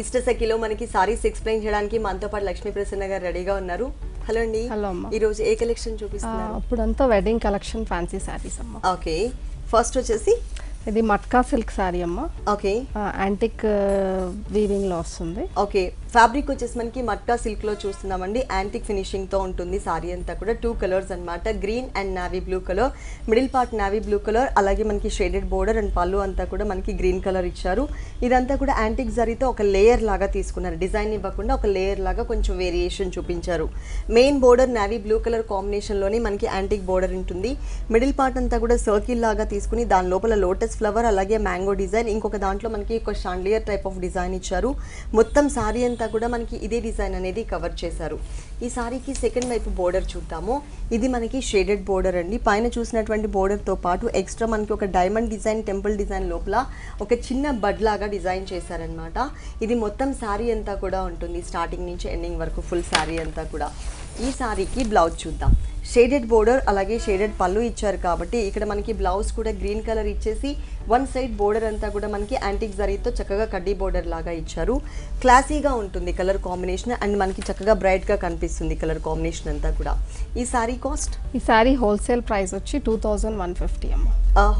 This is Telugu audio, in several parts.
ఇష్టసఖిలో మనకి సారీస్ ఎక్స్ప్లెయిన్ చేయడానికి మనతో పాటు లక్ష్మీ ప్రసన్న గారు రెడీగా ఉన్నారు. హలో అండి. హలో అమ్మ. ఈ రోజు ఏ కలెక్షన్ చూపిస్తున్నారు? ఇప్పుడంతా వెడ్డింగ్ కలెక్షన్ ఫ్యాన్సీ సారీస్ అమ్మ. ఓకే, ఫస్ట్ వచ్చేసి ఇది మట్కా సిల్క్ సారీ అమ్మ. ఓకే, యాంటిక్ వీవింగ్ లో వస్తుంది. ఓకే, ఫ్యాబ్రిక్ వచ్చేసి మనకి మట్కా సిల్క్ లో చూస్తున్నామండి. యాంటిక్ ఫినిషింగ్ తో ఉంటుంది సారీ అంతా కూడా. 2 కలర్స్ అన్నమాట, green and navy blue colour, middle part navy blue colour, అలాగే మనకి షేడెడ్ బోర్డర్ అండ్ పళ్ళు అంతా కూడా మనకి గ్రీన్ కలర్ ఇచ్చారు. ఇదంతా కూడా యాంటిక్ జరీతో ఒక లేయర్ లాగా తీసుకున్నారు. డిజైన్ ఇవ్వకుండా ఒక లేయర్ లాగా కొంచెం వేరియేషన్ చూపించారు. Main border navy blue colour combination లోనే మనకి యాంటిక్ బోర్డర్ ఉంటుంది. మిడిల్ పార్ట్ అంతా కూడా సర్కిల్ లాగా తీసుకుని దాని లోపల లోటస్ ఫ్లవర్ అలాగే మ్యాంగో డిజైన్, ఇంకొక దాంట్లో మనకి ఒక షాండ్లియర్ టైప్ ఆఫ్ డిజైన్ ఇచ్చారు. మొత్తం సారీ అంతా కూడా మనకి ఇదే డిజైన్ అనేది కవర్ చేశారు. ఈ సారీకి సెకండ్ వైపు బోర్డర్ చూద్దాము. ఇది మనకి షేడెడ్ బోర్డర్ అండి. పైన చూసినటువంటి బోర్డర్ తో పాటు ఎక్స్ట్రా మనకి ఒక డైమండ్ డిజైన్, టెంపుల్ డిజైన్ లోపల ఒక చిన్న బడ్ లాగా డిజైన్ చేశారనమాట. ఇది మొత్తం సారీ అంతా కూడా ఉంటుంది, స్టార్టింగ్ నుంచి ఎండింగ్ వరకు ఫుల్ సారీ అంతా కూడా. ఈ సారీకి బ్లౌజ్ చూద్దాం. షేడెడ్ బోర్డర్ అలాగే షేడెడ్ పళ్ళు ఇచ్చారు కాబట్టి ఇక్కడ మనకి బ్లౌజ్ కూడా గ్రీన్ కలర్ ఇచ్చేసి వన్ సైడ్ బోర్డర్ అంతా కూడా మనకి యాంటిక్ జరీతో చక్కగా కడ్డీ బోర్డర్ లాగా ఇచ్చారు. క్లాసీగా ఉంటుంది కలర్ కాంబినేషన్ అండ్ మనకి చక్కగా బ్రైట్ గా కనిపిస్తుంది కలర్ కాంబినేషన్ అంతా కూడా. ఈ సారీ కాస్ట్, ఈ సారీ హోల్సేల్ ప్రైస్ వచ్చి 2150 అమ్మ.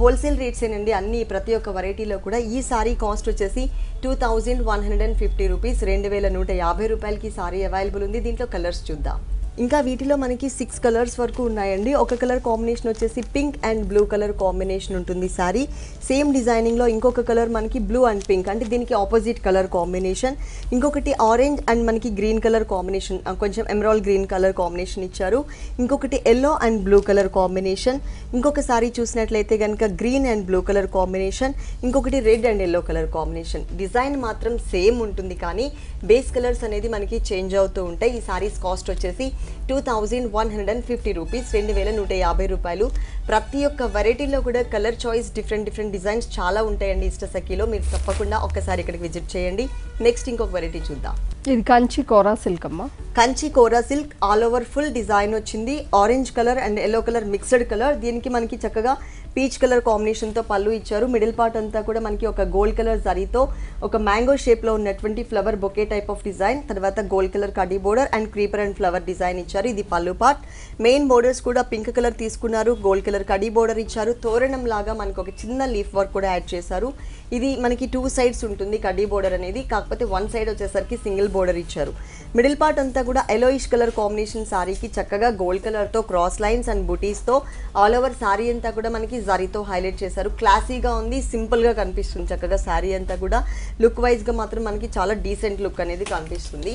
హోల్సేల్ రేట్స్ ఏనండి అన్ని ప్రతి ఒక్క వెరైటీలో కూడా. ఈ సారీ కాస్ట్ వచ్చేసి 2150 రూపీస్, 2150 రూపాయలకి సారీ అవైలబుల్ ఉంది. దీంట్లో కలర్స్ చూద్దాం. ఇంకా వీటిలో మనకి 6 కలర్స్ వరకు ఉన్నాయండి. ఒక కలర్ కాంబినేషన్ వచ్చేసి pink and blue colour combination ఉంటుంది సారీ. సేమ్ డిజైనింగ్ లో ఇంకొక కలర్ మనకి బ్లూ అండ్ పింక్, అంటే దీనికి ఆపోజిట్ కలర్ కాంబినేషన్. ఇంకొకటి ఆరెంజ్ అండ్ మనకి గ్రీన్ కలర్ కాంబినేషన్, కొంచెం ఎమరాల్డ్ గ్రీన్ కలర్ కాంబినేషన్ ఇచ్చారు. ఇంకొకటి yellow and blue colour combination. ఇంకొక సారీ చూసినట్లయితే కనుక green and blue colour combination. ఇంకొకటి red and yellow colour combination. Design మాత్రం సేమ్ ఉంటుంది కానీ బేస్ కలర్స్ అనేది మనకి చేంజ్ అవుతూ ఉంటాయి. ఈ సారీస్ కాస్ట్ వచ్చేసి 2150 రూపీస్, 2150 రూపాయలు. ప్రతి ఒక్క వెరైటీలో కూడా కలర్ చాయిస్ డిఫరెంట్ డిజైన్స్ చాలా ఉంటాయండి ఇష్టసఖిలో. మీరు తప్పకుండా ఒక్కసారి ఇక్కడికి విజిట్ చేయండి. నెక్స్ట్ ఇంకొక వెరైటీ చూద్దాం. ఇది కంచి కోరా సిల్క్ అమ్మ. Kanchi Kora silk all over full design వచ్చింది. Orange colour and yellow colour mixed colour. దీనికి మనకి చక్కగా పీచ్ కలర్ కాంబినేషన్తో పళ్ళు ఇచ్చారు. మిడిల్ పార్ట్ అంతా కూడా మనకి ఒక గోల్డ్ కలర్ జరీతో ఒక మ్యాంగో షేప్లో ఉన్నటువంటి flower bouquet type of design, తర్వాత గోల్డ్ కలర్ కడ్డీ border and creeper and flower design ఇచ్చారు. ఇది పళ్ళు పార్ట్. మెయిన్ బోర్డర్స్ కూడా పింక్ కలర్ తీసుకున్నారు, గోల్డ్ కలర్ కడ్డీ బోర్డర్ ఇచ్చారు. తోరణం లాగా మనకు ఒక చిన్న లీఫ్ వర్క్ కూడా యాడ్ చేశారు. ఇది మనకి 2 సైడ్స్ ఉంటుంది కడ్డీ బోర్డర్ అనేది, కాకపోతే 1 సైడ్ వచ్చేసరికి సింగిల్ బోర్డర్ ఇచ్చారు. మిడిల్ పార్ట్ అంతా కూడా ఎలోయిష్ కలర్ కాంబినేషన్ సారీకి చక్కగా గోల్డ్ కలర్తో క్రాస్ లైన్స్ అండ్ బుటీస్తో ఆల్ ఓవర్ సారీ అంతా కూడా మనకి జరీతో హైలైట్ చేశారు. క్లాసీగా ఉంది, సింపుల్గా కనిపిస్తుంది చక్కగా సారీ అంతా కూడా. లుక్ వైజ్గా మాత్రం మనకి చాలా డీసెంట్ లుక్ అనేది కనిపిస్తుంది.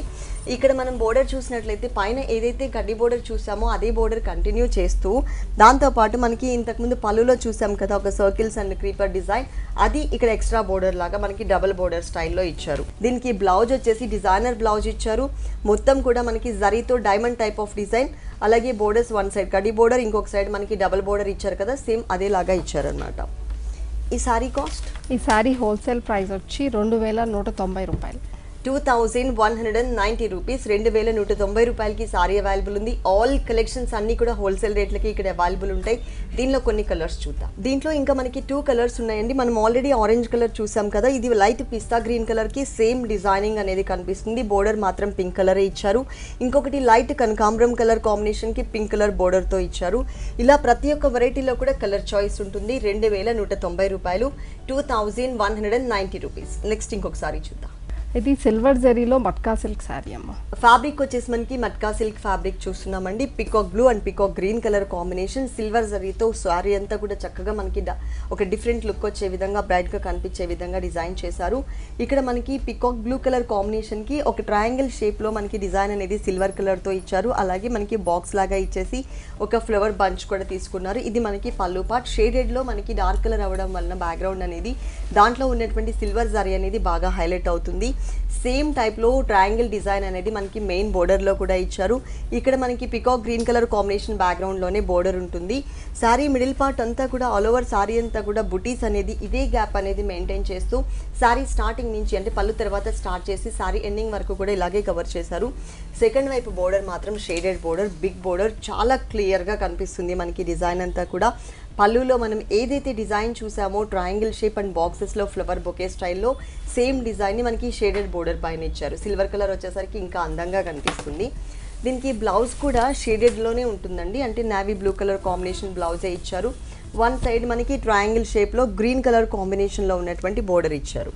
ఇక్కడ మనం బోర్డర్ చూసినట్లయితే పైన ఏదైతే కడ్డీ బోర్డర్ చూసామో అదే బోర్డర్ కంటిన్యూ చేస్తూ దాంతోపాటు మనకి ఇంతకుముందు పళ్ళులో చూసాం కదా ఒక సర్కిల్స్ అండ్ క్రీపర్ డిజైన్, అది ఇక్కడ ఎక్స్ట్రా బోర్డర్ లాగా మనకి డబుల్ బోర్డర్ స్టైల్లో ఇచ్చారు. దీనికి బ్లౌజ్ వచ్చేసి డిజైనర్ బ్లౌజ్ ఇచ్చారు. మొత్తం కూడా మనకి జరీతో డైమండ్ టైప్ ఆఫ్ డిజైన్, అలాగే బోర్డర్స్ 1 సైడ్ కడ్డీ బోర్డర్, ఇంకొక సైడ్ మనకి డబుల్ బోర్డర్ ఇచ్చారు కదా, సేమ్ అదేలాగా ఇచ్చారనమాట. ఈ సారీ కాస్ట్, ఈ సారీ హోల్సేల్ ప్రైస్ వచ్చి 2190 రూపాయలు, 2190 రూపీస్, 2190 రూపాయలకి సారీ అవైలబుల్ ఉంది. ఆల్ కలెక్షన్స్ అన్ని కూడా హోల్సేల్ రేట్లకి ఇక్కడ అవైలబుల్ ఉంటాయి. దీనిలో కొన్ని కలర్స్ చూద్దాం. దీంట్లో ఇంకా మనకి 2 కలర్స్ ఉన్నాయండి. మనం ఆల్రెడీ ఆరెంజ్ కలర్ చూసాం కదా, ఇది లైట్ పిస్తా గ్రీన్ కలర్ కి సేమ్ డిజైనింగ్ అనేది కనిపిస్తుంది. బోర్డర్ మాత్రం పింక్ కలరే ఇచ్చారు. ఇంకొకటి లైట్ కనకాంబరం కలర్ కాంబినేషన్ కి పింక్ కలర్ బోర్డర్ తో ఇచ్చారు. ఇలా ప్రతి ఒక్క వెరైటీలో కూడా కలర్ చాయిస్ ఉంటుంది. 2190 రూపాయలు, 2190 రూపీస్. నెక్స్ట్ ఇంకొక సారీ చూద్దాం. ఇది సిల్వర్ జరీలో మట్కా సిల్క్ సారీ అమ్మ. ఫ్యాబ్రిక్ వచ్చేసి మనకి మట్కా సిల్క్ ఫ్యాబ్రిక్ చూస్తున్నామండి. Peacock blue and peacock green colour combination, silver జరీతో సారీ అంతా కూడా చక్కగా మనకి ఒక డిఫరెంట్ లుక్ వచ్చే విధంగా, బ్రైట్ గా కనిపించే విధంగా డిజైన్ చేశారు. ఇక్కడ మనకి పికాక్ బ్లూ కలర్ కాంబినేషన్ కి ఒక ట్రయాంగిల్ షేప్ లో మనకి డిజైన్ అనేది సిల్వర్ కలర్ తో ఇచ్చారు. అలాగే మనకి బాక్స్ లాగా ఇచ్చేసి ఒక ఫ్లవర్ బంచ్ కూడా తీసుకున్నారు. ఇది మనకి పళ్ళు పార్ట్. షేడెడ్ లో మనకి డార్క్ కలర్ అవ్వడం వలన బ్యాక్గ్రౌండ్ అనేది దాంట్లో ఉన్నటువంటి సిల్వర్ జరీ అనేది బాగా హైలైట్ అవుతుంది. సేమ్ టైప్లో ట్రయాంగిల్ డిజైన్ అనేది మనకి మెయిన్ బోర్డర్లో కూడా ఇచ్చారు. ఇక్కడ మనకి పికాక్ గ్రీన్ కలర్ కాంబినేషన్ బ్యాక్గ్రౌండ్లోనే బోర్డర్ ఉంటుంది. సారీ మిడిల్ పార్ట్ అంతా కూడా ఆల్ ఓవర్ సారీ అంతా కూడా బుటీస్ అనేది ఇదే గ్యాప్ అనేది మెయింటైన్ చేస్తూ సారీ స్టార్టింగ్ నుంచి అంటే పళ్ళు తర్వాత స్టార్ట్ చేసి సారీ ఎండింగ్ వరకు కూడా ఇలాగే కవర్ చేశారు. సెకండ్ వైపు బోర్డర్ మాత్రం షేడెడ్ బోర్డర్, బిగ్ బోర్డర్, చాలా క్లియర్గా కనిపిస్తుంది మనకి డిజైన్ అంతా కూడా. పళ్ళులో మనం ఏదైతే డిజైన్ చూసామో ట్రయాంగిల్ షేప్ అండ్ బాక్సెస్లో ఫ్లవర్ బొకే స్టైల్లో సేమ్ డిజైన్ని మనకి షేడెడ్ బోర్డర్ పైన ఇచ్చారు. సిల్వర్ కలర్ వచ్చేసరికి ఇంకా అందంగా కనిపిస్తుంది. దీనికి బ్లౌజ్ కూడా షేడెడ్లోనే ఉంటుందండి, అంటే నావీ బ్లూ కలర్ కాంబినేషన్ బ్లౌజే ఇచ్చారు. వన్ సైడ్ మనకి ట్రయాంగిల్ షేప్లో గ్రీన్ కలర్ కాంబినేషన్లో ఉన్నటువంటి బోర్డర్ ఇచ్చారు.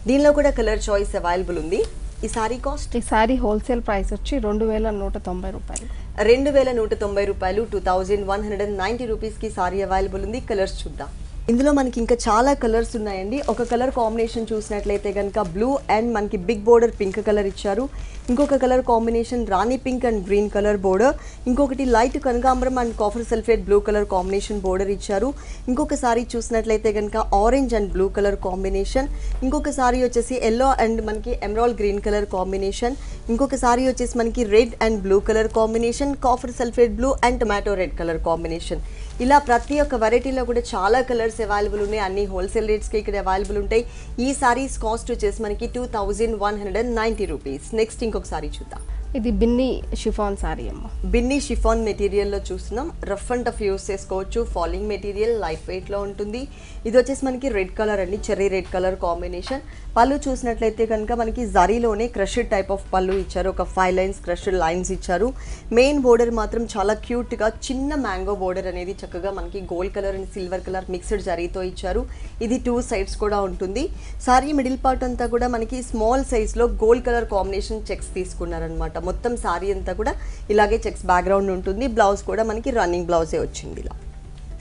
దీనిలో కూడా కలర్ చాయిస్ అవైలబుల్ ఉంది. ఈ సారీ కాస్ట్, ఈ సారీ హోల్సేల్ ప్రైస్ వచ్చి 2190 రూపాయలు. 2190 రూపాయలు, 2190 రూపీస్కి సారీ అవైలబుల్ ఉంది. కలర్స్ చూద్దాం. ఇందులో మనకి ఇంకా చాలా కలర్స్ ఉన్నాయండి. ఒక కలర్ కాంబినేషన్ చూసినట్లయితే కనుక బ్లూ అండ్ మనకి బిగ్ బోర్డర్ పింక్ కలర్ ఇచ్చారు. ఇంకొక colour combination rani pink and green colour border. ఇంకొకటి లైట్ కనకాంబరం and copper sulphate blue colour combination border ఇచ్చారు. ఇంకొక సారీ చూసినట్లయితే కనుక orange and blue colour combination. ఇంకొక సారీ వచ్చేసి ఎల్లో అండ్ మనకి ఎమరాల్డ్ గ్రీన్ కలర్ కాంబినేషన్. ఇంకొక సారీ వచ్చేసి మనకి red and blue colour combination, copper sulphate blue and tomato red colour combination. ఇలా ప్రతి ఒక్క వెరైటీలో కూడా చాలా కలర్స్ అవైలబుల్ ఉన్నాయి. అన్ని హోల్సేల్ రేట్స్కి ఇక్కడ అవైలబుల్ ఉంటాయి. ఈ సారీస్ కాస్ట్ వచ్చేసి మనకి 2190 రూపీస్. నెక్స్ట్ ఇంకొక సారీ చూద్దాం. ఇది బిన్ని షిఫాన్ సారీ అమ్మ. బిన్ని షిఫాన్ మెటీరియల్లో చూస్తున్నాం. రఫ్ అండ్ టఫ్ యూస్ చేసుకోవచ్చు. ఫాలింగ్ మెటీరియల్, లైట్ వెయిట్లో ఉంటుంది. ఇది వచ్చేసి మనకి రెడ్ కలర్ అండి, చెర్రీ రెడ్ కలర్ కాంబినేషన్. పళ్ళు చూసినట్లయితే కనుక మనకి జరీలోనే క్రష్డ్ టైప్ ఆఫ్ పళ్ళు ఇచ్చారు. ఒక 5 లైన్స్ క్రష్డ్ లైన్స్ ఇచ్చారు. మెయిన్ బోర్డర్ మాత్రం చాలా క్యూట్గా చిన్న మ్యాంగో బోర్డర్ అనేది చక్కగా మనకి gold colour and silver colour mixed జరీతో ఇచ్చారు. ఇది 2 సైడ్స్ కూడా ఉంటుంది. సారీ మిడిల్ పార్ట్ అంతా కూడా మనకి స్మాల్ సైజ్లో గోల్డ్ కలర్ కాంబినేషన్ చెక్స్ తీసుకున్నారనమాట. మొత్తం సారీ అంతా కూడా ఇలాగే చెక్స్ బ్యాక్గ్రౌండ్ ఉంటుంది. బ్లౌజ్ కూడా మనకి రన్నింగ్ బ్లౌజే వచ్చింది. ఇలా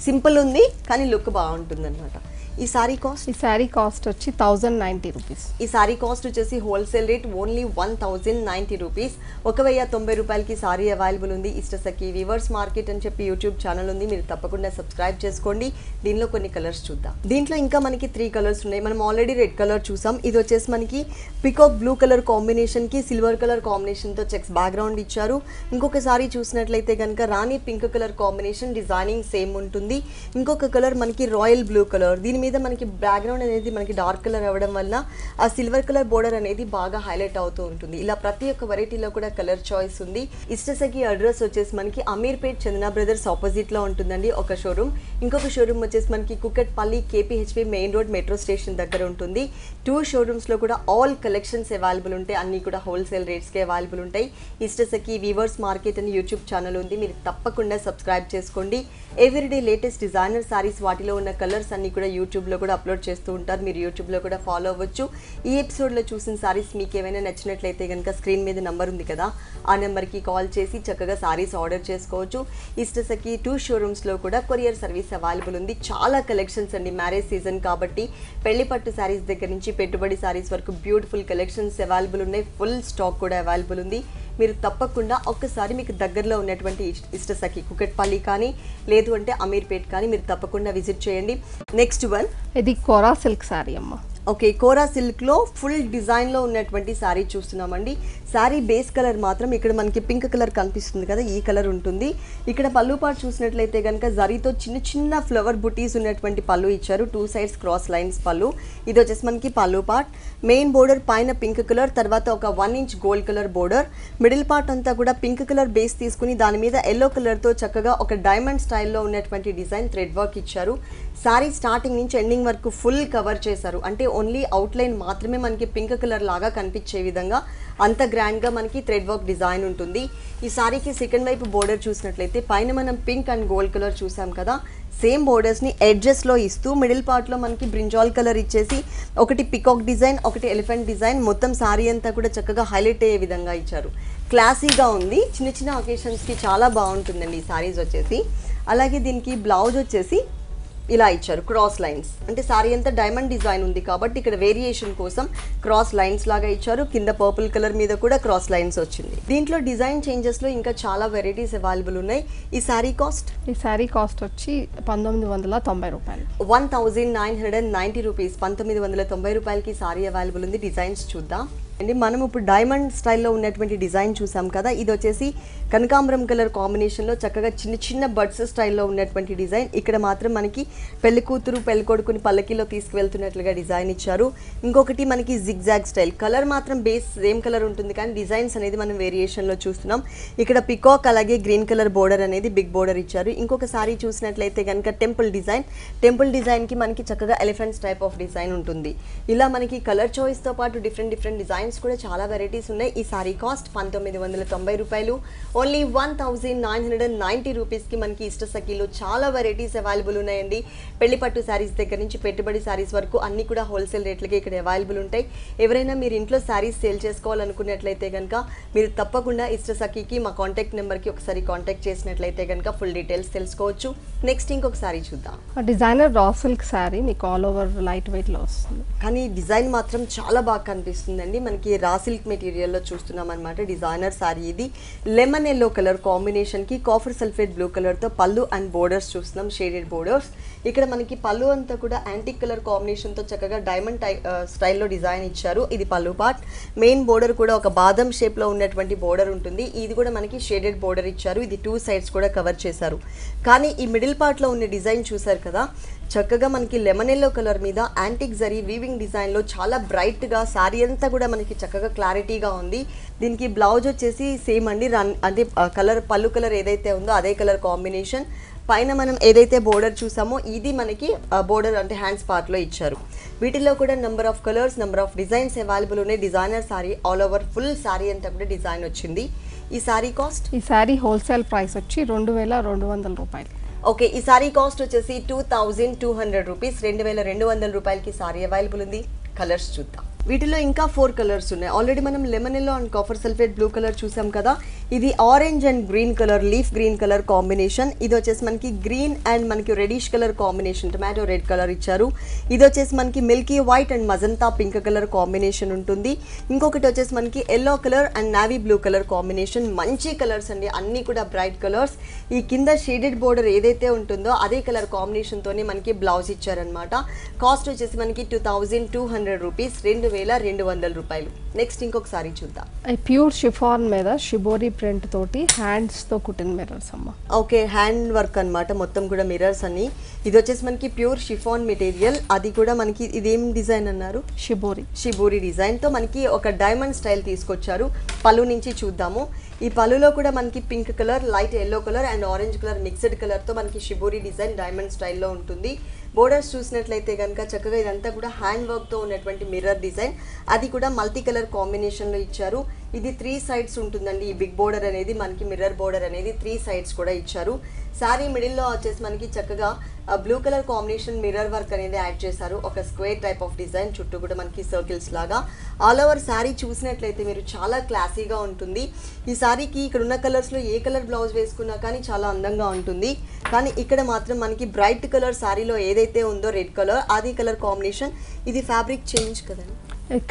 సింపుల్ ఉంది కానీ లుక్ బాగుంటుంది అనమాట. ఈ సారీ కాస్ట్ వచ్చి 1090 రూపీస్. ఈ సారీ కాస్ట్ వచ్చేసి హోల్సేల్ రేట్ ఓన్లీ 1090 రూపీస్. 1090 రూపాయలకి సారీ అవైలబుల్ ఉంది. ఇష్టసఖి వీవర్స్ మార్కెట్ అని చెప్పి యూట్యూబ్ ఛానల్ ఉంది, మీరు తప్పకుండా సబ్స్క్రైబ్ చేసుకోండి. దీనిలో కొన్ని కలర్స్ చూద్దాం. దీంట్లో ఇంకా మనకి 3 కలర్స్ ఉన్నాయి. మనం ఆల్రెడీ రెడ్ కలర్ చూసాం. ఇది వచ్చేసి మనకి పికాక్ బ్లూ కలర్ కాంబినేషన్కి సిల్వర్ కలర్ కాంబినేషన్తో చెక్స్ బ్యాక్గ్రౌండ్ ఇచ్చారు. ఇంకొక సారీ చూసినట్లయితే కనుక rani pink colour combination, designing same ఉంటుంది. ఇంకొక కలర్ మనకి రాయల్ బ్లూ కలర్. దీని మీద మనకి బ్యాక్గ్రౌండ్ అనేది మనకి డార్క్ కలర్ అవ్వడం వల్ల ఆ సిల్వర్ కలర్ బోర్డర్ అనేది బాగా హైలైట్ అవుతూ ఉంటుంది. ఇలా ప్రతి ఒక్క వెరైటీలో కూడా కలర్ చాయిస్ ఉంది. ఇష్టసఖి అడ్రస్ వచ్చేసి మనకి అమీర్పేట్ చందన బ్రదర్స్ ఆపోజిట్ లో ఉంటుందండి ఒక షోరూమ్. ఇంకొక షోరూమ్ వచ్చేసి మనకి Kukatpally KPHP main road metro station దగ్గర ఉంటుంది. 2 షోరూమ్స్ లో కూడా ఆల్ కలెక్షన్స్ అవైలబుల్ ఉంటాయి. అన్ని కూడా హోల్సేల్ రేట్స్ కి అవైలబుల్ ఉంటాయి. ఇష్టసఖి వీవర్స్ మార్కెట్ అని యూట్యూబ్ ఛానల్ ఉంది, మీరు తప్పకుండా సబ్స్క్రైబ్ చేసుకోండి. ఎవ్రీడే లేటెస్ట్ డిజైనర్ సారీస్, వాటిలో ఉన్న కలర్స్ అన్ని కూడా యూట్యూబ్లో కూడా అప్లోడ్ చేస్తూ ఉంటారు. మీరు యూట్యూబ్లో కూడా ఫాలో అవ్వచ్చు. ఈ ఎపిసోడ్లో చూసిన సారీస్ మీకు ఏమైనా నచ్చినట్లయితే కనుక స్క్రీన్ మీద నెంబర్ ఉంది కదా, ఆ నెంబర్కి కాల్ చేసి చక్కగా సారీస్ ఆర్డర్ చేసుకోవచ్చు. ఇష్టసఖి 2 షోరూమ్స్లో కూడా కొరియర్ సర్వీస్ అవైలబుల్ ఉంది. చాలా కలెక్షన్స్ అండి, మ్యారేజ్ సీజన్ కాబట్టి పెళ్లి పట్టు సారీస్ దగ్గర నుంచి పెట్టుబడి సారీస్ వరకు బ్యూటిఫుల్ కలెక్షన్స్ అవైలబుల్ ఉన్నాయి. ఫుల్ స్టాక్ కూడా అవైలబుల్ ఉంది. మీరు తప్పకుండా ఒక్కసారి మీకు దగ్గరలో ఉన్నటువంటి ఇష్టసఖి కుకట్పల్లి కానీ లేదు అంటే అమీర్పేట్ కానీ మీరు తప్పకుండా విజిట్ చేయండి. నెక్స్ట్ వన్, ఇది కోరా సిల్క్ సారీ అమ్మ. ఓకే, కోరా సిల్క్లో ఫుల్ డిజైన్లో ఉన్నటువంటి శారీ చూస్తున్నామండి. శారీ బేస్ కలర్ మాత్రం ఇక్కడ మనకి పింక్ కలర్ కనిపిస్తుంది కదా, ఈ కలర్ ఉంటుంది. ఇక్కడ పళ్ళు పార్ట్ చూసినట్లయితే కనుక జరీతో చిన్న చిన్న ఫ్లవర్ బుటీస్ ఉన్నటువంటి పళ్ళు ఇచ్చారు. 2 సైడ్స్ క్రాస్ లైన్స్ పళ్ళు. ఇది వచ్చేసి మనకి పళ్ళు పార్ట్. మెయిన్ బోర్డర్ పైన పింక్ కలర్, తర్వాత ఒక 1 inch gold colour border. Middle part అంతా కూడా పింక్ కలర్ బేస్ తీసుకుని దాని మీద ఎల్లో కలర్తో చక్కగా ఒక డైమండ్ స్టైల్లో ఉన్నటువంటి డిజైన్ థ్రెడ్ వర్క్ ఇచ్చారు. శారీ స్టార్టింగ్ నుంచి ఎండింగ్ వరకు ఫుల్ కవర్ చేశారు. అంటే ఓన్లీ అవుట్లైన్ మాత్రమే మనకి పింక్ కలర్ లాగా కనిపించే విధంగా అంత గ్రాండ్గా మనకి థ్రెడ్ వర్క్ డిజైన్ ఉంటుంది. ఈ సారీకి సెకండ్ వైపు బోర్డర్ చూసినట్లయితే పైన మనం పింక్ అండ్ గోల్డ్ కలర్ చూసాం కదా, సేమ్ బోర్డర్స్ని ఎడ్జెస్లో ఇస్తూ మిడిల్ పార్ట్లో మనకి బ్రింజాల్ కలర్ ఇచ్చేసి ఒకటి పికాక్ డిజైన్, ఒకటి ఎలిఫెంట్ డిజైన్, మొత్తం సారీ అంతా కూడా చక్కగా హైలైట్ అయ్యే విధంగా ఇచ్చారు. క్లాసీగా ఉంది, చిన్న చిన్న ఒకేషన్స్కి చాలా బాగుంటుందండి ఈ సారీస్ వచ్చేసి. అలాగే దీనికి బ్లౌజ్ వచ్చేసి ఇలా ఇచ్చారు, క్రాస్ లైన్స్. అంటే సారీ అంతా డైమండ్ డిజైన్ ఉంది కాబట్టి ఇక్కడ వేరియేషన్ కోసం క్రాస్ లైన్స్ లాగా ఇచ్చారు. కింద పర్పుల్ కలర్ మీద కూడా క్రాస్ లైన్స్ వచ్చింది. దీంట్లో డిజైన్ చేంజెస్లో ఇంకా చాలా వెరైటీస్ అవైలబుల్ ఉన్నాయి. ఈ సారీ కాస్ట్ వచ్చి 1990 రూపాయలు. 1990 రూపీస్. 1990 రూపాయలకి సారీ అవైలబుల్ ఉంది. డిజైన్స్ చూద్దాం. అండి మనం ఇప్పుడు డైమండ్ స్టైల్లో ఉన్నటువంటి డిజైన్ చూసాం కదా, ఇది వచ్చేసి కనకాంబరం కలర్ కాంబినేషన్లో చక్కగా చిన్న చిన్న బడ్స్ స్టైల్లో ఉన్నటువంటి డిజైన్. ఇక్కడ మాత్రం మనకి పెళ్లి కూతురు పెళ్లి కొడుకుని పల్లకిలో తీసుకువెళ్తున్నట్లుగా డిజైన్ ఇచ్చారు. ఇంకొకటి మనకి జిగ్జాగ్ స్టైల్, కలర్ మాత్రం బేస్ సేమ్ కలర్ ఉంటుంది కానీ డిజైన్స్ అనేది మనం వేరియేషన్లో చూస్తున్నాం. ఇక్కడ పికాక్ అలాగే గ్రీన్ కలర్ బోర్డర్ అనేది బిగ్ బోర్డర్ ఇచ్చారు. ఇంకొక సారీ చూసినట్లయితే కనుక టెంపుల్ డిజైన్కి మనకి చక్కగా ఎలిఫెంట్స్ టైప్ ఆఫ్ డిజైన్ ఉంటుంది. ఇలా మనకి కలర్ చాయిస్తో పాటు డిఫరెంట్ డిజైన్స్ కూడా చాలా వెరైటీస్ ఉన్నాయి. ఈ సారీ కాస్ట్ 1990 రూపాయలు. ఓన్లీ 1990 రూపీస్కి మనకి ఇష్ట సఖీలో చాలా వెరైటీస్ అవైలబుల్ ఉన్నాయండి. పెళ్లి పట్టు శారీస్ దగ్గర నుంచి పెట్టుబడి శారీస్ వరకు అన్ని కూడా హోల్సేల్ రేట్లకి ఇక్కడ అవైలబుల్ ఉంటాయి. ఎవరైనా మీరు ఇంట్లో శారీస్ సేల్ చేసుకోవాలనుకున్నట్లయితే కనుక మీరు తప్పకుండా ఇష్ట సఖీకి మా కాంటాక్ట్ నెంబర్కి ఒకసారి కాంటాక్ట్ చేసినట్లయితే కనుక ఫుల్ డీటెయిల్స్ తెలుసుకోవచ్చు. నెక్స్ట్ ఇంకొక సారీ చూద్దాం. డిజైనర్ రా సిల్క్ శారీ మీకు ఆల్ ఓవర్ లైట్ వెయిట్లో వస్తుంది, కానీ డిజైన్ మాత్రం చాలా బాగా కనిపిస్తుందండి. మనకి రా సిల్క్ మెటీరియల్లో చూస్తున్నాం అనమాట. డిజైనర్ సారీ ఇది. లెమన్ ఎల్లో కలర్ కాంబినేషన్కి కాఫర్ సల్ఫేట్ బ్లూ కలర్తో పళ్ళు అండ్ బోర్డర్స్ చూస్తున్నాం, షేడెడ్ బోర్డర్స్. ఇక్కడ మనకి పళ్ళు అంతా కూడా యాంటిక్ కలర్ కాంబినేషన్తో చక్కగా డైమండ్ స్టైల్లో డిజైన్ ఇచ్చారు. ఇది పళ్ళు పార్ట్. మెయిన్ బోర్డర్ కూడా ఒక బాదం షేప్లో ఉన్నటువంటి బోర్డర్ ఉంటుంది. ఇది కూడా మనకి షేడెడ్ బోర్డర్ ఇచ్చారు. ఇది 2 సైడ్స్ కూడా కవర్ చేశారు. కానీ ఈ మిడిల్ పార్ట్లో ఉన్న డిజైన్ చూసారు కదా, చక్కగా మనకి లెమన్ ఎల్లో కలర్ మీద యాంటిక్ జరీ వీవింగ్ డిజైన్లో చాలా బ్రైట్గా శారీ అంతా కూడా మనకి చక్కగా క్లారిటీగా ఉంది. దీనికి బ్లౌజ్ వచ్చేసి సేమ్ అండి, అంటే కలర్ పళ్ళు కలర్ ఏదైతే ఉందో అదే కలర్ కాంబినేషన్. పైన మనం ఏదైతే బోర్డర్ చూసామో ఇది మనకి బోర్డర్ అంటే హ్యాండ్స్ పార్ట్లో ఇచ్చారు. వీటిల్లో కూడా number of colours, number of designs available ఉన్నాయి. Designer sari all over full sari అంతా కూడా డిజైన్ వచ్చింది. ఈ సారీ కాస్ట్, ఈ సారీ హోల్సేల్ ప్రైస్ వచ్చి 2200 రూపాయలు. ఓకే, ఈ సారీ కాస్ట్ వచ్చేసి 2200 రూపీస్. 2200 రూపాయలకి సారీ అవైలబుల్ ఉంది. కలర్స్ చూద్దాం. వీటిలో ఇంకా 4 కలర్స్ ఉన్నాయి. ఆల్రెడీ మనం lemon yellow and copper sulphate blue colour చూసాం కదా, ఇది orange and green colour, leaf green colour combination. ఇది వచ్చేసి మనకి గ్రీన్ అండ్ మనకి reddish colour combination, tomato red colour ఇచ్చారు. ఇది వచ్చేసి మనకి milky white and magenta pink colour combination ఉంటుంది. ఇంకొకటి వచ్చేసి మనకి yellow colour and navy blue colour combination. మంచి కలర్స్ అండి, అన్నీ కూడా బ్రైట్ కలర్స్. ఈ కింద షేడెడ్ బోర్డర్ ఏదైతే ఉంటుందో అదే కలర్ కాంబినేషన్తోనే మనకి బ్లౌజ్ ఇచ్చారనమాట. కాస్ట్ వచ్చేసి మనకి 2200 రూపీస్, 2200 రూపాయలు. నెక్స్ట్ ఇంకొక సారీ చూద్దాం. ప్యూర్ షిఫాన్ మీద షిబోరి ప్రింట్ తోటి హ్యాండ్స్ తో కుట్టిన మిర్రర్స్ అమ్మ. ఓకే, హ్యాండ్ వర్క్ అన్నమాట, మొత్తం కూడా మిర్రర్స్ అన్ని. ఇది వచ్చేసి మనకి ప్యూర్ షిఫాన్ మెటీరియల్. అది కూడా మనకి ఇదేం డిజైన్ అన్నారు? షిబోరి డిజైన్ తో మనకి ఒక డైమండ్ స్టైల్ తీసుకొచ్చారు. పళ్ళు నుంచి చూద్దాము. ఈ పళ్ళులో కూడా మనకి pink colour, light yellow colour and orange colour mixed కలర్తో మనకి షిబోరి డిజైన్ డైమండ్ స్టైల్లో ఉంటుంది. బోర్డర్స్ చూసినట్లయితే కనుక చక్కగా ఇదంతా కూడా హ్యాండ్ వర్క్తో ఉన్నటువంటి మిర్రర్ డిజైన్. అది కూడా మల్టీ కలర్ కాంబినేషన్లో ఇచ్చారు. ఇది 3 సైడ్స్ ఉంటుందండి. ఈ బిగ్ బోర్డర్ అనేది మనకి మిర్రర్ బోర్డర్ అనేది 3 సైడ్స్ కూడా ఇచ్చారు. శారీ మిడిల్లో వచ్చేసి మనకి చక్కగా blue colour combination mirror work అనేది యాడ్ చేశారు. ఒక స్క్వేర్ టైప్ ఆఫ్ డిజైన్, చుట్టూ కూడా మనకి సర్కిల్స్ లాగా. ఆల్ ఓవర్ శారీ చూసినట్లయితే మీరు చాలా క్లాసీగా ఉంటుంది. ఈ శారీకి ఇక్కడ ఉన్న కలర్స్లో ఏ కలర్ బ్లౌజ్ వేసుకున్నా కానీ చాలా అందంగా ఉంటుంది. కానీ ఇక్కడ మాత్రం మనకి బ్రైట్ కలర్ శారీలో ఏదైతే ఉందో రెడ్ కలర్, అది కలర్ కాంబినేషన్. ఇది ఫ్యాబ్రిక్ చేంజ్ కదండి,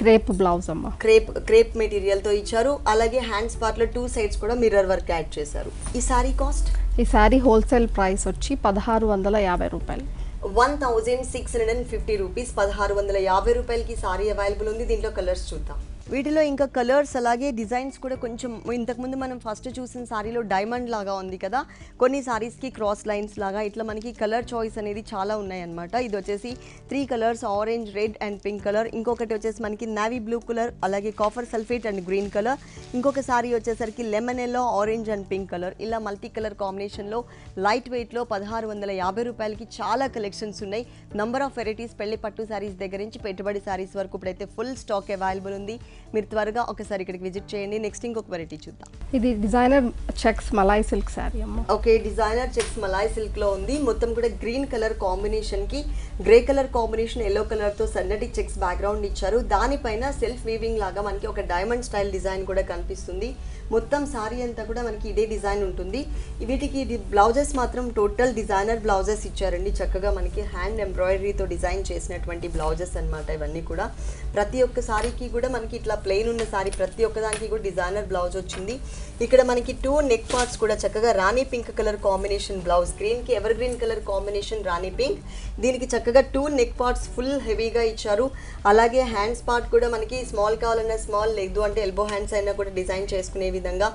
క్రేప్ బ్లౌజ్ అమ్మ. క్రేప్ మెటీరియల్ తో ఇచ్చారు. అలాగే హ్యాండ్స్ పార్ట్ లో 2 సైడ్స్ కూడా మిర్రర్ వర్క్ యాడ్ చేశారు. ఈ సారీ కాస్ట్, ఈ సారీ హోల్సేల్ ప్రైస్ వచ్చి 1650 రూపాయలు. 1650 రూపీస్. 1650 రూపాయలకి సారీ అవైలబుల్ ఉంది. దీంట్లో కలర్స్ చూద్దాం. వీటిలో ఇంకా కలర్స్ అలాగే డిజైన్స్ కూడా కొంచెం ఇంతకుముందు మనం ఫస్ట్ చూసిన సారీలో డైమండ్ లాగా ఉంది కదా, కొన్ని సారీస్కి క్రాస్ లైన్స్ లాగా ఇట్లా మనకి కలర్ చాయిస్ అనేది చాలా ఉన్నాయన్నమాట. ఇది వచ్చేసి 3 colours, orange, red and pink colour. ఇంకొకటి వచ్చేసి మనకి నావీ బ్లూ కలర్, అలాగే copper sulphate and green colour. ఇంకొక సారీ వచ్చేసరికి lemon yellow, orange and pink colour. ఇలా మల్టీ కలర్ కాంబినేషన్లో లైట్ వెయిట్లో 1650 రూపాయలకి చాలా కలెక్షన్స్ ఉన్నాయి. నంబర్ ఆఫ్ వెరైటీస్ పెళ్లి పట్టు శారీస్ దగ్గర నుంచి పెట్టుబడి శారీస్ వరకు ఇప్పుడైతే ఫుల్ స్టాక్ అవైలబుల్ ఉంది. మీరు త్వరగా ఒకసారి ఇక్కడికి విజిట్ చేయండి. నెక్స్ట్ ఇంకొక వెరైటీ చూద్దాం. ఇది designer checks malai silk sari అమ్మ. Okay, designer checks malai silk లో ఉంది. మొత్తం కూడా గ్రీన్ కలర్ కాంబినేషన్ కి grey colour combination, yellow colour తో సన్నటి చెక్స్ బ్యాక్గ్రౌండ్ ఇచ్చారు. దానిపైన సెల్ఫ్ వీవింగ్ లాగా మనకి ఒక డైమండ్ స్టైల్ డిజైన్ కూడా కనిపిస్తుంది. మొత్తం సారీ అంతా కూడా మనకి ఇదే డిజైన్ ఉంటుంది. వీటికి బ్లౌజెస్ మాత్రం టోటల్ డిజైనర్ బ్లౌజెస్ ఇచ్చారండి. చక్కగా మనకి హ్యాండ్ ఎంబ్రాయిడరీతో డిజైన్ చేసినటువంటి బ్లౌజెస్ అన్నమాట. ఇవన్నీ కూడా ప్రతి ఒక్క సారీకి కూడా మనకి ఇట్లా ప్లెయిన్ ఉన్న సారీ ప్రతి ఒక్కదానికి కూడా డిజైనర్ బ్లౌజ్ వచ్చింది. ఇక్కడ మనకి 2 నెక్ పార్ట్స్ కూడా చక్కగా రాణి పింక్ కలర్ కాంబినేషన్ బ్లౌజ్, గ్రీన్కి ever green colour combination rani pink. దీనికి చక్కగా 2 నెక్ పార్ట్స్ ఫుల్ హెవీగా ఇచ్చారు. అలాగే హ్యాండ్స్ పార్ట్ కూడా మనకి స్మాల్ కావాలన్నా స్మాల్, లేదు అంటే ఎల్బో హ్యాండ్స్ అయినా కూడా డిజైన్ చేసుకునే విధంగా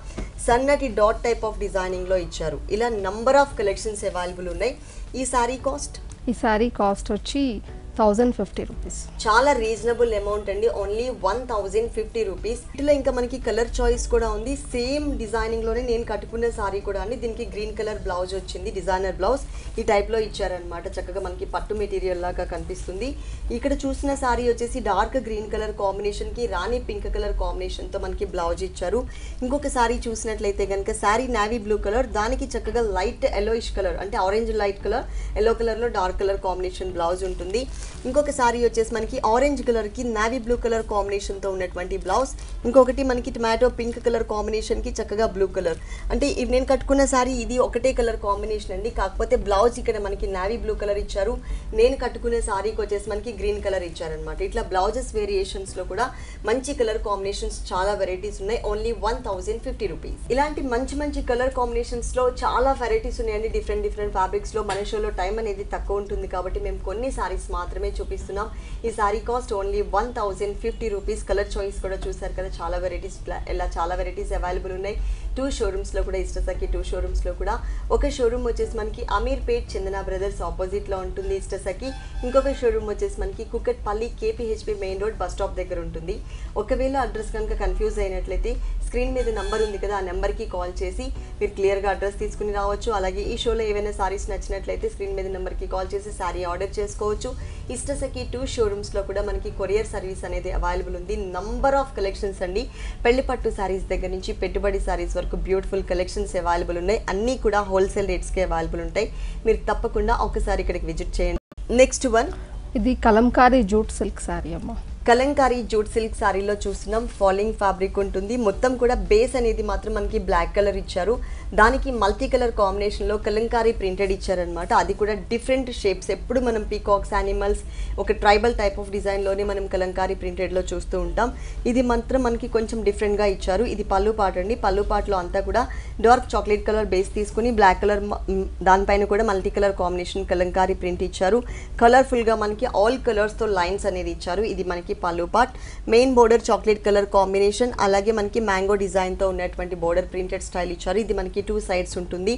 సన్నటి డాట్ టైప్ ఆఫ్ డిజైనింగ్లో ఇచ్చారు. ఇలా నంబర్ ఆఫ్ కలెక్షన్స్ అవైలబుల్ ఉన్నాయి. ఈ సారీ కాస్ట్ వచ్చి 1050 రూపీస్. చాలా రీజనబుల్ అమౌంట్ అండి, ఓన్లీ 1050 రూపీస్. ఇట్లా ఇంకా మనకి కలర్ చాయిస్ కూడా ఉంది. సేమ్ డిజైనింగ్ లోనే నేను కట్టుకున్న సారీ కూడా అండి. దీనికి గ్రీన్ కలర్ బ్లౌజ్ వచ్చింది, డిజైనర్ బ్లౌజ్ ఈ టైప్ లో ఇచ్చారనమాట. చక్కగా మనకి పట్టు మెటీరియల్ లాగా కనిపిస్తుంది. ఇక్కడ చూసిన సారీ వచ్చేసి డార్క్ గ్రీన్ కలర్ కాంబినేషన్ కి రాణి పింక్ కలర్ కాంబినేషన్ తో మనకి బ్లౌజ్ ఇచ్చారు. ఇంకొక సారీ చూసినట్లయితే కనుక సారీ నావీ బ్లూ కలర్, దానికి చక్కగా లైట్ ఎల్లోయిష్ కలర్ అంటే orange light colour, yellow colour లో డార్క్ కలర్ కాంబినేషన్ బ్లౌజ్ ఉంటుంది. ఇంకొక సారీ వచ్చేసి మనకి ఆరెంజ్ కలర్ కి నావీ బ్లూ కలర్ కాంబినేషన్ తో ఉన్నటువంటి బ్లౌజ్. ఇంకొకటి మనకి టొమాటో పింక్ కలర్ కాంబినేషన్ కి చక్కగా బ్లూ కలర్. అంటే నేను కట్టుకున్న సారీ ఇది ఒకటే కలర్ కాంబినేషన్ అండి, కాకపోతే బ్లౌజ్ ఇక్కడ మనకి నావీ బ్లూ కలర్ ఇచ్చారు. నేను కట్టుకునే సారీకి వచ్చేసి మనకి గ్రీన్ కలర్ ఇచ్చారనమాట. ఇట్లా బ్లౌజెస్ వేరియేషన్స్ లో కూడా మంచి కలర్ కాంబినేషన్స్ చాలా వెరైటీస్ ఉన్నాయి. Only 1050 rupees. ఇలాంటి మంచి మంచి కలర్ కాంబినేషన్స్ లో చాలా వెరైటీస్ ఉన్నాయండి. డిఫరెంట్ ఫ్యాబ్రిక్స్ లో. మన షోలో టైం అనేది తక్కువ ఉంటుంది కాబట్టి మేము కొన్ని సారీస్ మాత్రమే చూపిస్తున్నాం. ఈ sari cost only 1050 rupees. Colour choice కూడా చూసారు కదా, చాలా వెరైటీస్, ఇలా చాలా వెరైటీస్ అవైలబుల్ ఉన్నాయి. 2 షోరూమ్స్ లో కూడా, ఇష్టసఖి 2 షోరూమ్స్ లో కూడా. ఒక షోరూమ్ వచ్చేసి మనకి అమీర్పేట్ చందన బ్రదర్స్ ఆపోజిట్ లో ఉంటుంది ఇష్టసఖి. ఇంకొక షోరూమ్ వచ్చేసి మనకి Kukatpally KPHB main road bus stop దగ్గర ఉంటుంది. ఒకవేళ అడ్రస్ కనుక కన్ఫ్యూజ్ అయినట్లయితే స్క్రీన్ మీద నెంబర్ ఉంది కదా, ఆ నెంబర్కి కాల్ చేసి మీరు క్లియర్గా అడ్రస్ తీసుకుని రావచ్చు. అలాగే ఈ షోలో ఏవైనా సారీస్ నచ్చినట్లయితే స్క్రీన్ మీద నెంబర్కి కాల్ చేసి సారీ ఆర్డర్ చేసుకోవచ్చు. ఇష్టసఖి 2 షోరూమ్స్లో కూడా మనకి కొరియర్ సర్వీస్ అనేది అవైలబుల్ ఉంది. నంబర్ ఆఫ్ కలెక్షన్స్ అండి, పెళ్లి పట్టు సారీస్ దగ్గర నుంచి పెట్టుబడి సారీస్ వరకు బ్యూటిఫుల్ కలెక్షన్స్ అవైలబుల్ ఉన్నాయి. అన్నీ కూడా హోల్సేల్ రేట్స్కి అవైలబుల్ ఉంటాయి. మీరు తప్పకుండా ఒకసారి ఇక్కడికి విజిట్ చేయండి. నెక్స్ట్ వన్, ఇది కలంకారీ జూట్ సిల్క్ సారీ అమ్మ. కలంకారీ జూట్ సిల్క్ సారీలో చూస్తున్నాం. ఫాలింగ్ ఫ్యాబ్రిక్ ఉంటుంది. మొత్తం కూడా బేస్ అనేది మాత్రం మనకి బ్లాక్ కలర్ ఇచ్చారు. దానికి మల్టీ కలర్ కాంబినేషన్లో కలంకారీ ప్రింటెడ్ ఇచ్చారనమాట. అది కూడా డిఫరెంట్ షేప్స్. ఎప్పుడు మనం పీకాక్స్, యానిమల్స్, ఒక ట్రైబల్ టైప్ ఆఫ్ డిజైన్లోనే మనం కలంకారీ ప్రింటెడ్లో చూస్తూ ఉంటాం. ఇది మాత్రం మనకి కొంచెం డిఫరెంట్గా ఇచ్చారు. ఇది పళ్ళు పాట అండి. పళ్ళు పాటలో అంతా కూడా డార్క్ చాక్లెట్ కలర్ బేస్ తీసుకుని బ్లాక్ కలర్ దానిపైన కూడా multi colour combination Kalamkari print ఇచ్చారు. కలర్ఫుల్గా మనకి ఆల్ కలర్స్తో లైన్స్ అనేది ఇచ్చారు. ఇది మనకి పళ్ళు part. Main border chocolate colour combination, అలాగే మనకి మ్యాంగో డిజైన్తో ఉన్నటువంటి బోర్డర్ ప్రింటెడ్ స్టైల్ ఇచ్చారు. ఇది మనకి 2 సైడ్స్ ఉంటుంది.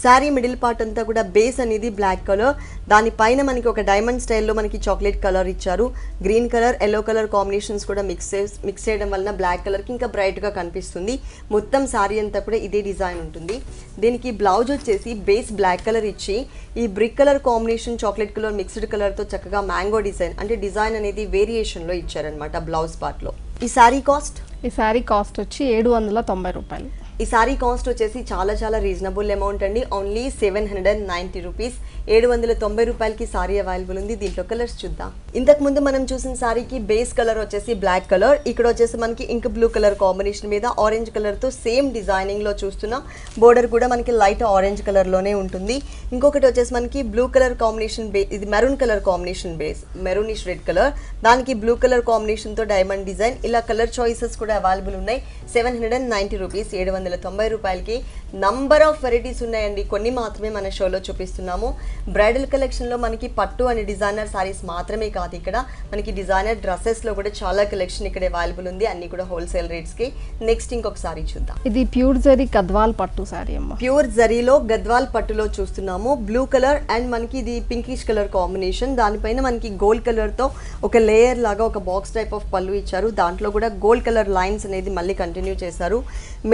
శారీ మిడిల్ పార్ట్ అంతా కూడా బేస్ అనేది బ్లాక్ కలర్, దానిపైన మనకి ఒక డైమండ్ స్టైల్లో మనకి చాక్లెట్ కలర్ ఇచ్చారు. Green colour, yellow colour combinations కూడా మిక్స్ చేయడం వలన బ్లాక్ కలర్కి ఇంకా బ్రైట్గా కనిపిస్తుంది. మొత్తం శారీ అంతా కూడా ఇదే డిజైన్ ఉంటుంది. దీనికి బ్లౌజ్ వచ్చేసి బేస్ బ్లాక్ కలర్ ఇచ్చి ఈ brick colour combination chocolate colour mixed కలర్తో చక్కగా మ్యాంగో డిజైన్ అంటే డిజైన్ అనేది వేరియేషన్లో ఇచ్చారనమాట బ్లౌజ్ పార్ట్లో. ఈ సారీ కాస్ట్ వచ్చి 790 రూపాయలు. ఈ సారీ కాస్ట్ వచ్చేసి చాలా రీజనబుల్ అమౌంట్ అండి. Only 790 rupees. 790 రూపాయలకి సారీ అవైలబుల్ ఉంది. దీంట్లో కలర్స్ చూద్దాం. ఇంతకు ముందు మనం చూసిన సారీకి బేస్ కలర్ వచ్చేసి బ్లాక్ కలర్, ఇక్కడ వచ్చేసి మనకి ఇంక్ బ్లూ కలర్ కాంబినేషన్ మీద ఆరెంజ్ కలర్తో సేమ్ డిజైనింగ్లో చూస్తున్నాం. బోర్డర్ కూడా మనకి లైట్ ఆరెంజ్ కలర్లోనే ఉంటుంది. ఇంకొకటి వచ్చేసి మనకి బ్లూ కలర్ కాంబినేషన్ ఇది maroon colour combination base, maroonish red colour, దానికి బ్లూ కలర్ కాంబినేషన్తో డైమండ్ డిజైన్. ఇలా కలర్ చాయిసెస్ కూడా అవైలబుల్ ఉన్నాయి. 790 రూపీస్, 790 రూపాయలకి నంబర్ ఆఫ్ వెరైటీస్ ఉన్నాయండి. కొన్ని మాత్రమే మన షోలో చూపిస్తున్నాము. బ్రైడల్ కలెక్షన్లో మనకి పట్టు అని డిజైనర్ సారీస్ మాత్రమే కాదు, ఇక్కడ మనకి డిజైనర్ డ్రెస్సెస్లో కూడా చాలా కలెక్షన్ ఇక్కడ అవైలబుల్ ఉంది. అన్ని కూడా హోల్సేల్ రేట్స్కి. నెక్స్ట్ ఇంకొక సారీ చూద్దాం. ఇది ప్యూర్ జరీ గద్వాల్ పట్టు సారీ అమ్మ. ప్యూర్ జరీలో గద్వాల్ పట్టులో చూస్తున్నాము. బ్లూ కలర్ అండ్ మనకి ఇది పింకిష్ కలర్ కాంబినేషన్, దానిపైన మనకి గోల్డ్ కలర్తో ఒక లేయర్ లాగా ఒక బాక్స్ టైప్ ఆఫ్ పళ్ళు ఇచ్చారు. దాంట్లో కూడా గోల్డ్ కలర్ లైన్స్ అనేది మళ్ళీ కంటిన్యూ చేశారు.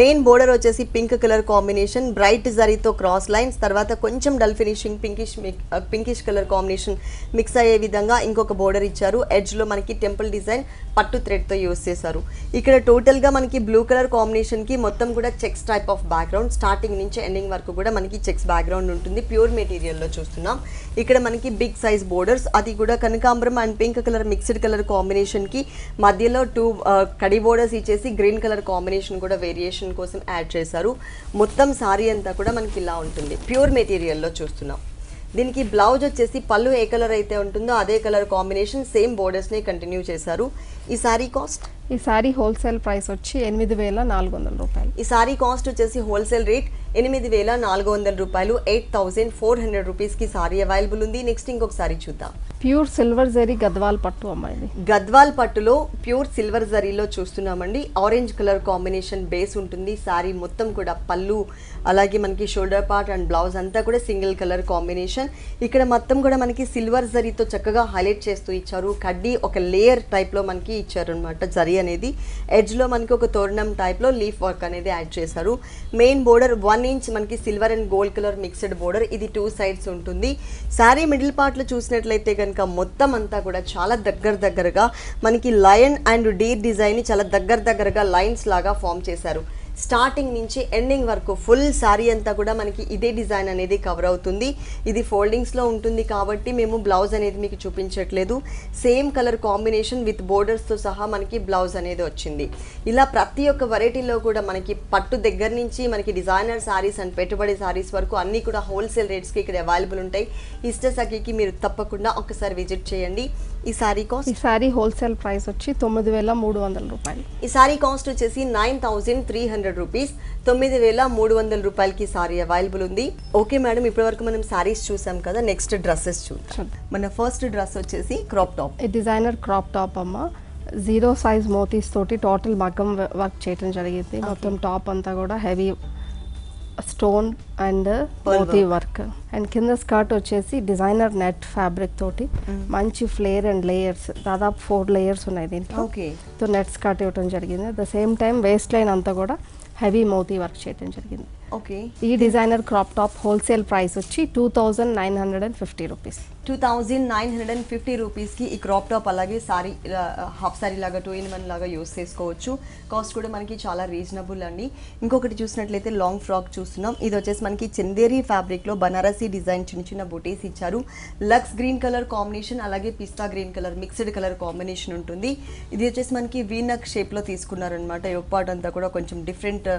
మెయిన్ బోర్డర్ వచ్చేసి పింక్ కలర్ కాంబినేషన్, బ్రైట్ జరీతో క్రాస్ లైన్స్, తర్వాత కొంచెం dull finishing pinkish colour combination mix అయ్యే విధంగా ఇంకొక బోర్డర్ ఇచ్చారు. ఎడ్జ్లో మనకి టెంపుల్ డిజైన్ పట్టు థ్రెడ్తో యూస్ చేశారు. ఇక్కడ టోటల్గా మనకి బ్లూ కలర్ కాంబినేషన్కి మొత్తం కూడా checks type of background, starting నుంచి ఎండింగ్ వరకు కూడా మనకి చెక్స్ బ్యాక్గ్రౌండ్ ఉంటుంది. ప్యూర్ మెటీరియల్లో చూస్తున్నాం. ఇక్కడ మనకి బిగ్ సైజ్ బోర్డర్స్, అది కూడా కనకాంబరం and pink colour mixed colour కాంబినేషన్కి మధ్యలో 2 కడి బోర్డర్స్ ఇచ్చేసి గ్రీన్ కలర్ కాంబినేషన్ కూడా వేరియేషన్ కోసం యాడ్ చేశారు. మొత్తం సారీ అంతా కూడా మనకి ఇలా ఉంటుంది. ప్యూర్ మెటీరియల్లో చూస్తున్నాం. దీనికి బ్లౌజ్ వచ్చేసి పళ్ళు ఏ కలర్ అయితే ఉంటుందో అదే కలర్ కాంబినేషన్ సేమ్ బోర్డర్స్ని కంటిన్యూ చేశారు. ఈ సారీ కాస్ట్? ఈ సారీ హోల్సేల్ ప్రైస్ వచ్చి 8,400 రూపాయలు. ఈ సారీ కాస్ట్ వచ్చేసి హోల్సేల్ రేట్ 8,400 రూపాయలు. 8,400 రూపీస్కి సారీ అవైలబుల్ ఉంది. నెక్స్ట్ ఇంకొక సారీ చూద్దాం. ప్యూర్ సిల్వర్ జరీ గద్వాల్ పట్టు అమ్మాయిది. గద్వాల్ పట్టులో ప్యూర్ సిల్వర్ జరీలో చూస్తున్నామండి. ఆరెంజ్ కలర్ కాంబినేషన్ బేస్ ఉంటుంది. సారీ మొత్తం కూడా పళ్ళు అలాగే మనకి షోల్డర్ పార్ట్ అండ్ బ్లౌజ్ అంతా కూడా సింగిల్ కలర్ కాంబినేషన్. ఇక్కడ మొత్తం కూడా మనకి సిల్వర్ జరీతో చక్కగా హైలైట్ చేస్తూ ఇచ్చారు. కడ్డీ ఒక లేయర్ టైప్లో మనకి ఇచ్చారు అనమాట. జరీ అనేది ఎడ్జ్లో మనకి ఒక తోరణం టైప్లో లీఫ్ వర్క్ అనేది యాడ్ చేశారు. మెయిన్ బోర్డర్ 1 ఇంచ్ మనకి silver and gold colour mixed border. ఇది 2 సైడ్స్ ఉంటుంది. సారీ మిడిల్ పార్ట్లో చూసినట్లయితే కనుక మొత్తం అంతా కూడా చాలా దగ్గరగా మనకి లయన్ అండ్ డీర్ డిజైన్ చాలా దగ్గరగా లైన్స్ లాగా ఫామ్ చేశారు. స్టార్టింగ్ నుంచి ఎండింగ్ వరకు ఫుల్ సారీ అంతా కూడా మనకి ఇదే డిజైన్ అనేది కవర్ అవుతుంది. ఇది ఫోల్డింగ్స్లో ఉంటుంది కాబట్టి మేము బ్లౌజ్ అనేది మీకు చూపించట్లేదు. సేమ్ కలర్ కాంబినేషన్ విత్ బోర్డర్స్తో సహా మనకి బ్లౌజ్ అనేది వచ్చింది. ఇలా ప్రతి ఒక్క వెరైటీలో కూడా మనకి పట్టు దగ్గర నుంచి మనకి డిజైనర్ సారీస్ అండ్ పెట్టుబడి సారీస్ వరకు అన్నీ కూడా హోల్సేల్ రేట్స్కి ఇక్కడ అవైలబుల్ ఉంటాయి. ఇష్ట సఖీకి మీరు తప్పకుండా ఒకసారి విజిట్ చేయండి. ఈ సారీ కాస్ట్? ఈ సారీ హోల్సేల్ ప్రైస్ వచ్చి 9,300 రూపాయలు. ఈ సారీ కాస్ట్ వచ్చేసి 9,300 రూపీస్. 9,300 రూపాయలకి సారీ అవైలబుల్ ఉంది. ఓకే మేడం, ఇప్పటి వరకు మనం సారీస్ చూసాం కదా, నెక్స్ట్ డ్రెస్సెస్ చూద్దాం. మన ఫస్ట్ డ్రెస్ వచ్చేసి క్రాప్ టాప్. ఈ డిజైనర్ క్రాప్ టాప్ అమ్మ 0 సైజ్ మోతీస్ తోటి టోటల్ మగ్గం వర్క్ చేయడం జరిగింది. మొత్తం టాప్ అంతా కూడా హెవీ స్టోన్ అండ్ మోతీ వర్క్ అండ్ కింద స్కర్ట్ వచ్చేసి డిజైనర్ నెట్ ఫ్యాబ్రిక్ తోటి మంచి ఫ్లేర్ అండ్ లేయర్స్, దాదాపు 4 లేయర్స్ ఉన్నాయి దీంట్లో. తో నెట్ స్కర్ట్ ఇవ్వడం జరిగింది. At the same time waist line అంతా కూడా హెవీ మోతీ వర్క్ చేయడం జరిగింది. ఈ designer crop top wholesale price వచ్చి 2,950 రూపీస్. 2,950 రూపీస్కి ఈ క్రాప్ టాప్ అలాగే సారీ హాఫ్ సారీ లాగా 2-in-1 లాగా యూస్ చేసుకోవచ్చు. కాస్ట్ కూడా మనకి చాలా రీజనబుల్ అండి. ఇంకొకటి చూసినట్లయితే లాంగ్ ఫ్రాక్ చూస్తున్నాం. ఇది వచ్చేసి మనకి చందేరి ఫ్యాబ్రిక్లో బనారసీ డిజైన్ చిన్న బూటీస్ ఇచ్చారు. లక్స్ గ్రీన్ కలర్ కాంబినేషన్ అలాగే పిస్తా green colour mixed colour combination ఉంటుంది. ఇది వచ్చేసి మనకి వీ నెక్ షేప్లో తీసుకున్నారనమాట. యోక్ పార్ట్ అంతా కూడా కొంచెం డిఫరెంట్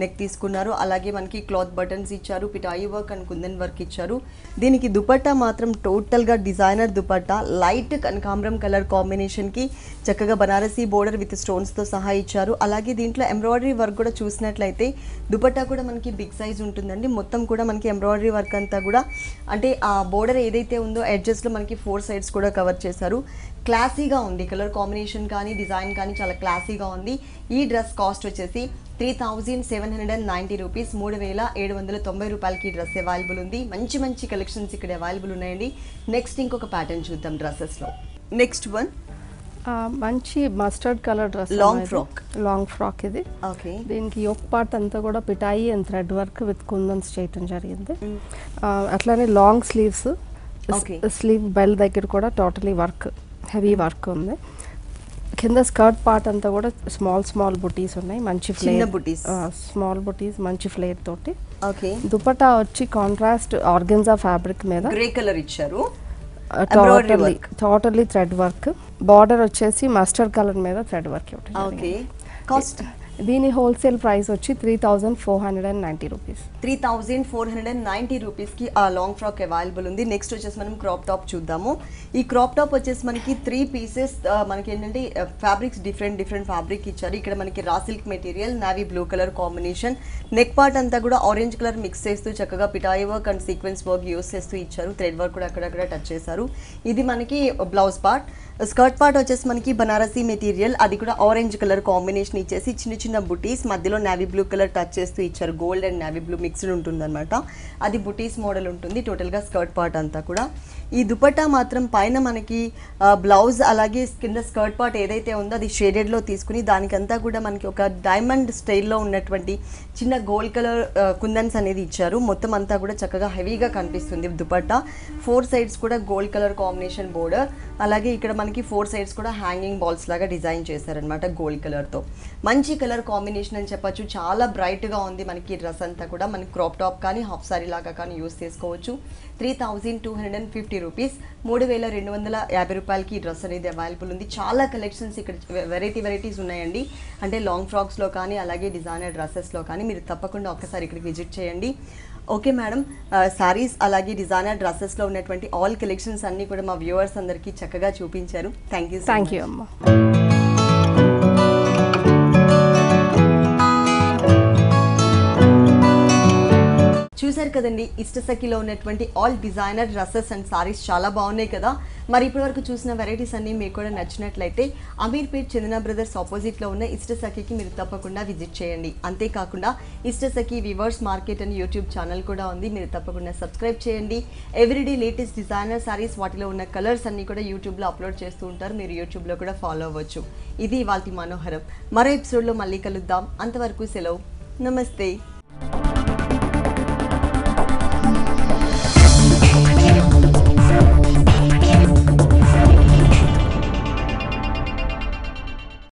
నెక్ తీసుకున్నారు. అలాగే మనకి క్లాత్ బటన్స్ ఇచ్చారు, పిటాయి వర్క్ అండ్ కుందన్ వర్క్ ఇచ్చారు. దీనికి దుపట్టా మాత్రం టోటల్గా డిజైనర్ దుపట్టా లైట్ కనకాంబరం కలర్ కాంబినేషన్కి చక్కగా బనారసీ బోర్డర్ విత్ స్టోన్స్తో సహా ఇచ్చారు. అలాగే దీంట్లో ఎంబ్రాయిడరీ వర్క్ కూడా చూసినట్లయితే దుపట్టా కూడా మనకి బిగ్ సైజ్ ఉంటుందండి. మొత్తం కూడా మనకి ఎంబ్రాయిడరీ వర్క్ అంతా కూడా అంటే ఆ బోర్డర్ ఏదైతే ఉందో ఎడ్జెస్లో మనకి 4 సైడ్స్ కూడా కవర్ చేశారు. క్లాసీగా ఉంది. కలర్ కాంబినేషన్ కానీ డిజైన్ కానీ చాలా క్లాసీగా ఉంది. ఈ డ్రెస్ కాస్ట్ వచ్చేసి 3,790 రూపీస్. 3,790 రూపాయలకి ఈ డ్రెస్ అవైలబుల్ ఉంది. మంచి కలెక్షన్స్ ఇక్కడ అవైలబుల్ ఉన్నాయండి. నెక్స్ట్ ఇంకొక ప్యాటర్న్ చూద్దాం డ్రెస్సెస్లో. నెక్స్ట్ వన్ మంచి mustard colour dress, long frock ఇది. ఓకే, దీనికి యోక్ పార్ట్ అంతా కూడా పిటాయి అండ్ థ్రెడ్ వర్క్ విత్ కుందన్స్ చేయటం జరిగింది. అట్లానే లాంగ్ స్లీవ్స్, స్లీవ్ బెల్ దగ్గర కూడా టోటలీ వర్క్ హెవీ వర్క్ ఉంది. కింద స్కర్ట్ పార్ట్ అంతా కూడా స్మాల్ బుటీస్ ఉన్నాయి. మంచి ఫ్లేర్ బుటీస్, స్మాల్ బుటీస్ మంచి ఫ్లేర్ తోటి. ఓకే, దుపట్టా వచ్చి కాంట్రాస్ట్ ఆర్గెన్జా ఫ్యాబ్రిక్ మీద గ్రే కలర్ ఇచ్చారు. Totally thread work. బార్డర్ వచ్చేసి మస్టర్డ్ కలర్ మీద థ్రెడ్ వర్క్. Okay, cost? దీని హోల్సేల్ ప్రైస్ వచ్చి 3,490 రూపీస్. 3,490 రూపీస్కి ఆ లాంగ్ ఫ్రాక్ అవైలబుల్ ఉంది. నెక్స్ట్ వచ్చేసి మనం క్రాప్ టాప్ చూద్దాము. ఈ క్రాప్ టాప్ వచ్చేసి మనకి 3 పీసెస్ మనకి ఏంటంటే ఫ్యాబ్రిక్స్ డిఫరెంట్ ఫ్యాబ్రిక్ ఇచ్చారు. ఇక్కడ మనకి raw silk material, navy blue colour combination. Neck part అంతా కూడా ఆరెంజ్ కలర్ మిక్స్ చేస్తూ చక్కగా పిటాయి work and sequence work use చేస్తూ ఇచ్చారు. థ్రెడ్ వర్క్ కూడా అక్కడక్కడ టచ్ చేశారు. ఇది మనకి బ్లౌజ్ పార్ట్. స్కర్ట్ పార్ట్ వచ్చేసి మనకి బనారసీ మెటీరియల్, అది కూడా ఆరెంజ్ కలర్ కాంబినేషన్ ఇచ్చేసి చిన్న బుటీస్ మధ్యలో నావీ బ్లూ కలర్ టచ్ చేస్తూ ఇచ్చారు. Gold and navy blue mixed ఉంటుంది అనమాట. అది బుటీస్ మోడల్ ఉంటుంది టోటల్గా స్కర్ట్ పార్ట్ అంతా కూడా. ఈ దుపట్టా మాత్రం పైన మనకి బ్లౌజ్ అలాగే కింద స్కర్ట్ పార్ట్ ఏదైతే ఉందో అది షేడెడ్లో తీసుకుని దానికంతా కూడా మనకి ఒక డైమండ్ స్టైల్లో ఉన్నటువంటి చిన్న గోల్డ్ కలర్ కుందన్స్ అనేది ఇచ్చారు. మొత్తం అంతా కూడా చక్కగా హెవీగా కనిపిస్తుంది దుపట్టా. 4 సైడ్స్ కూడా గోల్డ్ కలర్ కాంబినేషన్ బోర్డర్. అలాగే ఇక్కడ మనకి 4 సైడ్స్ కూడా హ్యాంగింగ్ బాల్స్ లాగా డిజైన్ చేశారనమాట గోల్డ్ కలర్తో. మంచి కలర్ కాంబినేషన్ అని చెప్పొచ్చు. చాలా బ్రైట్గా ఉంది మనకి డ్రెస్ అంతా కూడా. మనకి క్రాప్ టాప్ కానీ హాఫ్ సారీ లాగా కానీ యూస్ చేసుకోవచ్చు. 3,250 రూపీస్. 3,250 రూపాయలకి ఈ డ్రెస్ అనేది అవైలబుల్ ఉంది. చాలా కలెక్షన్స్ ఇక్కడ వెరైటీస్ ఉన్నాయండి. అంటే లాంగ్ ఫ్రాక్స్లో కానీ అలాగే డిజైనర్ డ్రెస్సెస్లో కానీ మీరు తప్పకుండా ఒక్కసారి ఇక్కడికి విజిట్ చేయండి. ఓకే మేడం, సారీస్ అలాగే డిజైనర్ డ్రెస్సెస్లో ఉన్నటువంటి ఆల్ కలెక్షన్స్ అన్నీ కూడా మా వ్యూవర్స్ అందరికీ చక్కగా చూపించారు. థ్యాంక్ యూ అమ్మా. చూసారు కదండి, ఇష్టసఖిలో ఉన్నటువంటి all designer dresses and saris చాలా బాగున్నాయి కదా. మరి ఇప్పటివరకు చూసిన వెరైటీస్ అన్నీ మీకు కూడా నచ్చినట్లయితే అమీర్పేట్ చందన బ్రదర్స్ ఆపోజిట్లో ఉన్న ఇష్టసఖికి మీరు తప్పకుండా విజిట్ చేయండి. అంతేకాకుండా ఇష్టసఖి వివర్స్ మార్కెట్ అని యూట్యూబ్ ఛానల్ కూడా ఉంది, మీరు తప్పకుండా సబ్స్క్రైబ్ చేయండి. ఎవ్రీడే లేటెస్ట్ డిజైనర్ సారీస్, వాటిలో ఉన్న కలర్స్ అన్నీ కూడా యూట్యూబ్లో అప్లోడ్ చేస్తూ ఉంటారు, మీరు యూట్యూబ్లో కూడా ఫాలో అవ్వచ్చు. ఇది ఇవాల్టి మనోహరం. మరో ఎపిసోడ్లో మళ్ళీ కలుద్దాం. అంతవరకు సెలవు, నమస్తే.